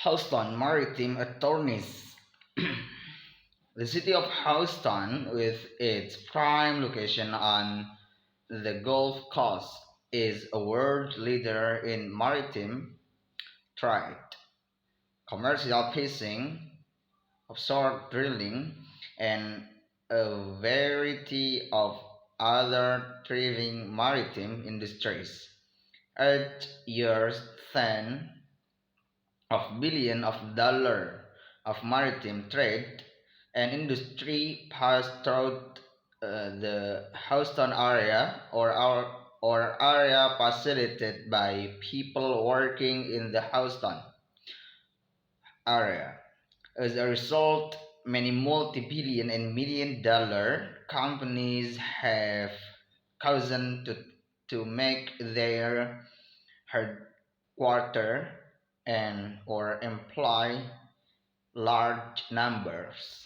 Houston Maritime Attorneys. The city of Houston, with its prime location on the Gulf Coast, is a world leader in maritime trade, commercial fishing, offshore drilling, and a variety of other thriving maritime industries. Each year, tens of billions of dollars of maritime trade and industry pass through the Houston area or area facilitated by people working in the Houston area. As a result, many multi-billion and million-dollar companies have chosen to make their headquarters and or employ large numbers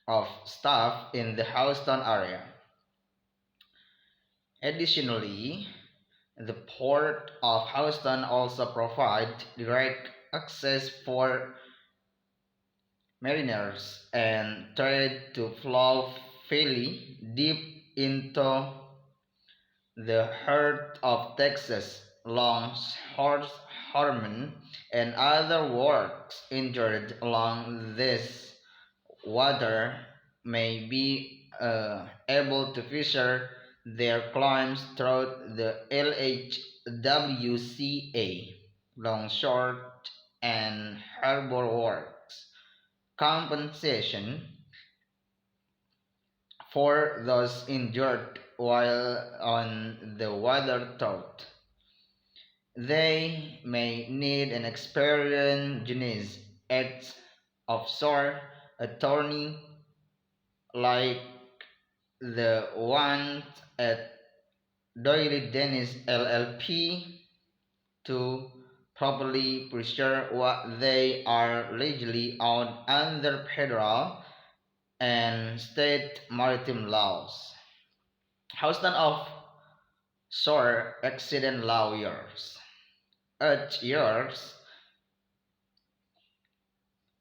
of staff in the Houston area. Additionally, the Port of Houston also provides direct access for mariners and trade to flow freely deep into the heart of Texas. Longhorns, horsemen, and other works injured along this water may be able to fisher their claims through the LHWCA, Longshore and Harbor Works. Compensation for those injured while on the water throat. They may need an experienced genius offshore attorney like the ones at Doyle Dennis LLP to properly pursue what they are legally owned under federal and state maritime laws. Houston offshore accident lawyers. Each year,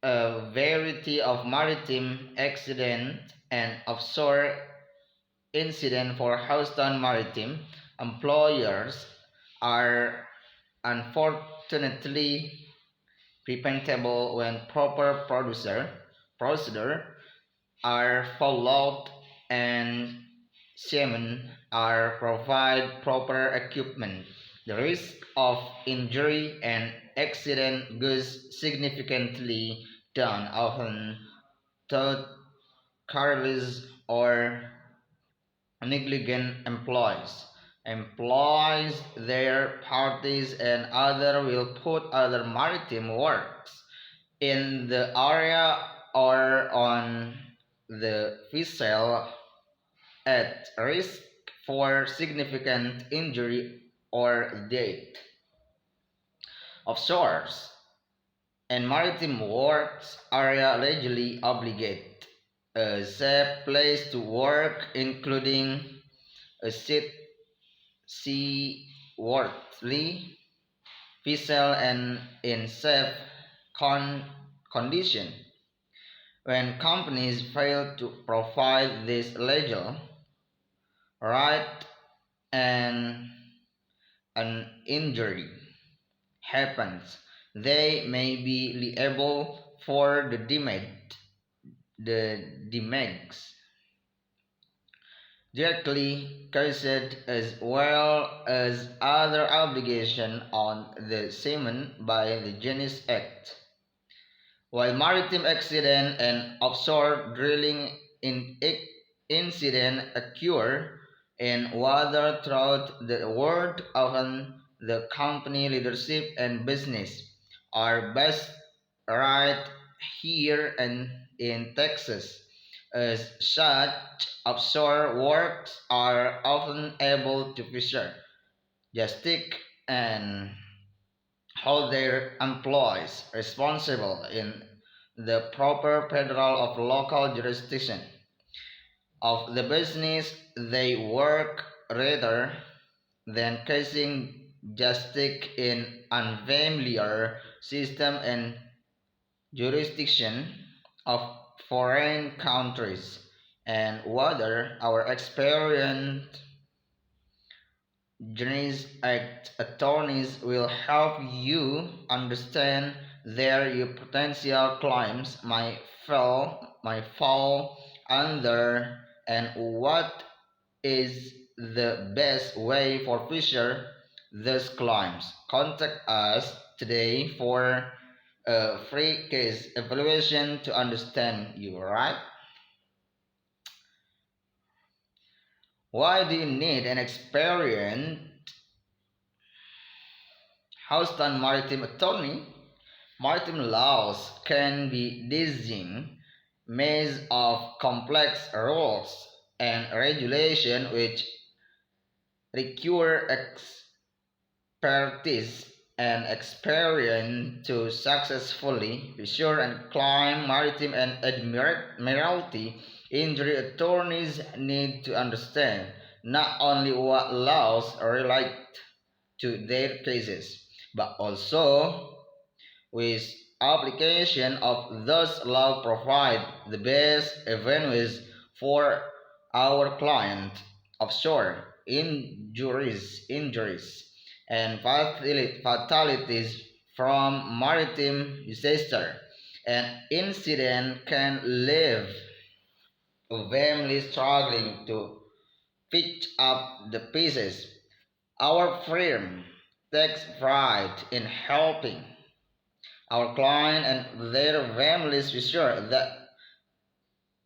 a variety of maritime accident and offshore incident for Houston maritime employers are unfortunately preventable when proper procedure are followed and seamen are provided proper equipment. The risk of injury and accident goes significantly down, often to careless or negligent employs their parties and other will put other maritime works in the area or on the vessel at risk for significant injury or death. Offshore and maritime works area legally obligate a safe place to work, including a seaworthy vessel and in safe condition. When companies fail to provide this legal right and an injury happens, they may be liable for the damages directly caused as well as other obligation on the seaman by the Genius Act. While maritime accident and offshore drilling incident occur in water throughout the world, often the company leadership and business are based right here and in Texas. As such, offshore works are often able to fisher, justice, and hold their employees responsible in the proper federal or local jurisdiction of the business they work rather than causing justice in unfamiliar system and jurisdiction of foreign countries, and whether our experienced Journey's attorneys will help you understand their your potential claims might fall under and what is the best way for future these claims. Contact us today for a free case evaluation to understand you, right? Why do you need an experienced Houston maritime attorney? Maritime laws can be dizzying maze of complex rules and regulation which require expertise and experience to successfully pursue and claim maritime and admiralty injury. Attorneys need to understand not only what laws relate to their cases, but also with application of those law provide the best avenues for our client offshore injuries and fatalities from maritime disaster. An incident can leave a family struggling to pick up the pieces. Our firm takes pride in helping our client and their families be sure that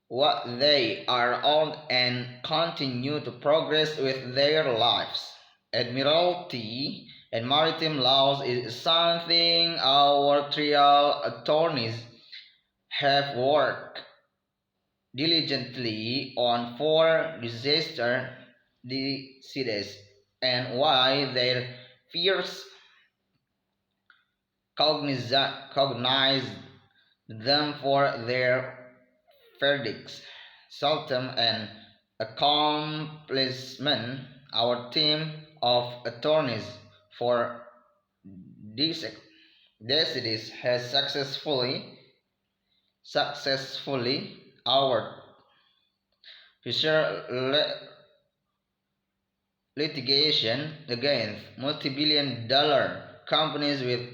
what they are on and continue to progress with their lives. Admiralty and maritime laws is something our trial attorneys have worked diligently on for disaster decides and why their fears cognize them for their verdicts. Sultan and accomplishment, our team of attorneys for this decides has successfully our future litigation against multi-billion-dollar companies with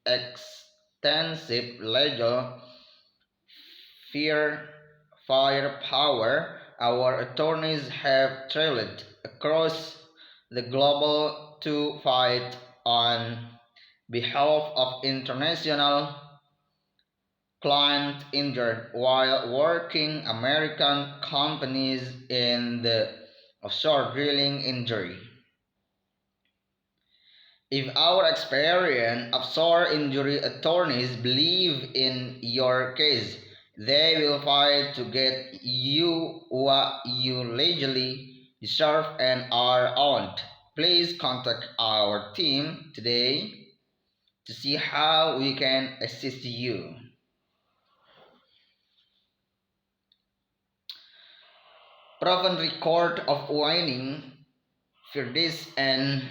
extensive legal fear firepower. Our attorneys have traveled across the globe to fight on behalf of international clients injured while working American companies in the offshore drilling industry. If our experienced offshore injury attorneys believe in your case, they will fight to get you what you legally deserve and are owed. Please contact our team today to see how we can assist you. Proven record of winning verdicts and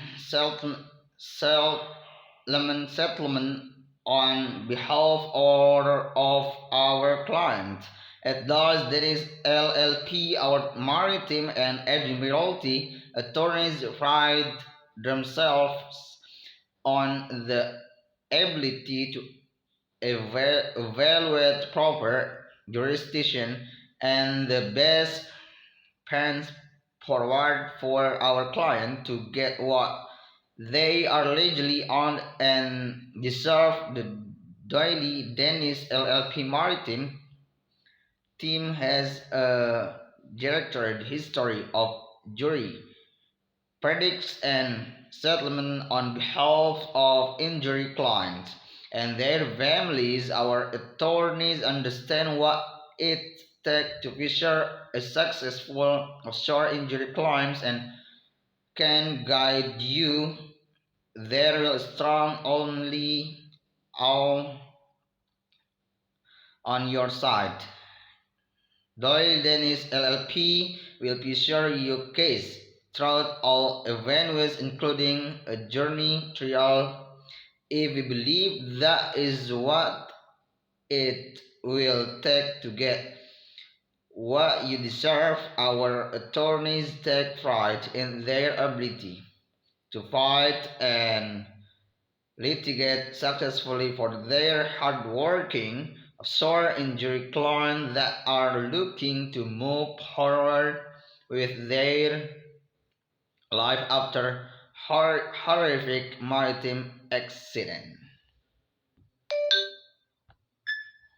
settlement on behalf or of our client. At thus, there is LLP, our maritime and admiralty attorneys pride themselves on the ability to evaluate proper jurisdiction and the best path forward for our client to get what they are legally on and deserve. The daily Dennis LLP Maritime team has a directorate history of jury verdicts and settlement on behalf of injured clients and their families. Our attorneys understand what it takes to pursue a successful offshore injury claims and can guide you. They will strong only all on your side. Doyle Dennis LLP will pursue your case throughout all avenues, including a journey trial, if we believe that is what it will take to get what you deserve. Our attorneys take pride in their ability to fight and litigate successfully for their hardworking, sore injury clients that are looking to move forward with their life after horrific maritime accident.